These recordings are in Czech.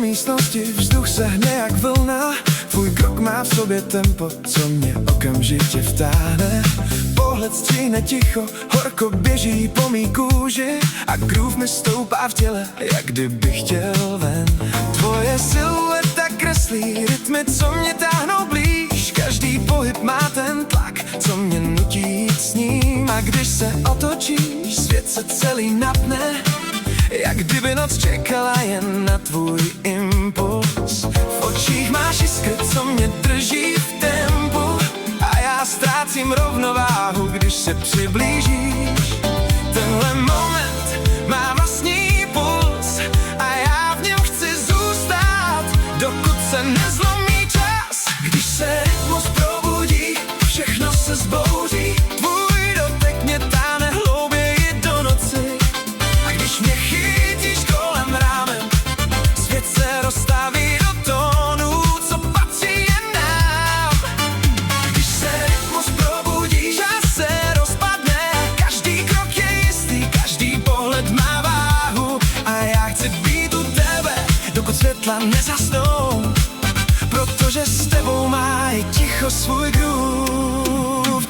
místnosti, vzduch se hne jak vlna. Tvůj krok má v sobě tempo, co mě okamžitě vtáhne. Pohled stříhne ticho, horko běží po mý kůži a groove mi stoupá v těle, jak kdyby chtěl ven. Tvoje silueta kreslí rytmy, co mě táhnou blíž. Každý pohyb má ten tlak, co mě nutí jít s ním. A když se otočíš, svět se celý napne, jak kdyby noc čekala jen na tvůj impuls. V očích máš jiskry, co mě drží v tempu a já ztrácím rovnováhu, když se přiblížíš. Tenhle moment má vlastní puls a já v něm chci zůstat, dokud se nezlomí čas. Když se rytmus probudí, všechno se zbouří. Tvůj dotek mě táhne hlouběji do noci a když mě chytíš kolem rámem, svět se rozstaví do tónů, co patří jen nám. Když se rytmus probudí, čas se rozpadne, každý krok je jistý, každý pohled má váhu a já chci být u tebe, dokud světla nezasnou, protože s tebou má i ticho svůj groove.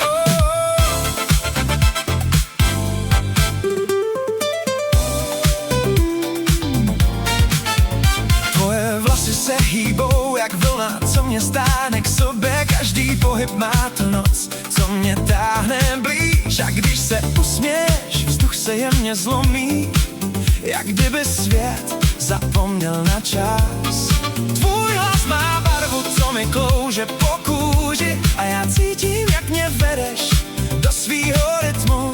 Tvoje vlasy se hýbou jak vlna, co mě stáhne k sobě. Každý pohyb má tu noc, co mě táhne blíž. A když se usměješ, vzduch se jemně zlomí, jak kdyby svět zapomněl na čas. Tvůj hlas má barvu, co mi klouže po kůži a já cítím, jak mě vedeš do svýho rytmu.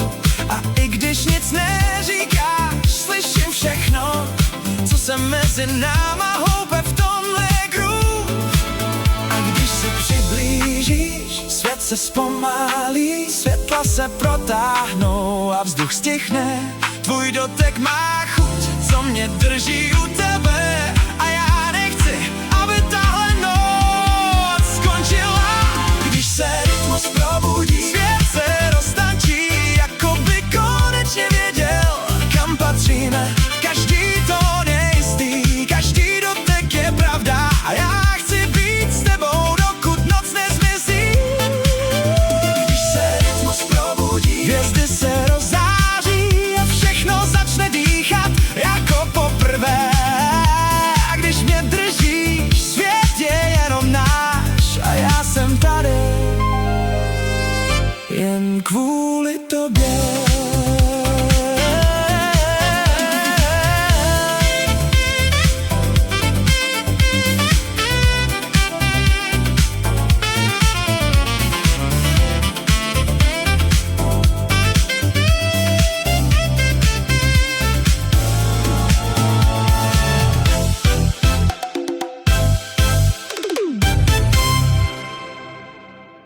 A i když nic neříkáš, slyším všechno, co se mezi náma houpe v tomhle groove. A když se přiblížíš, svět se zpomalí, světla se protáhnou a vzduch stichne. Tvůj dotek má chuť, co mě drží u tebe a já nechci, aby tahle noc skončila. Když se rytmus probudí, svět se roztančí, jako by konečně věděl, kam patříme. Každý tón je jistý, každý dotek je pravda a já chci být s tebou, dokud noc nezmizí. Když se rytmus probudí, hvězdy se rozzáří a všechno začne dýchat jako poprvé. A když mě držíš, svět je jenom náš a já jsem tady jen kvůli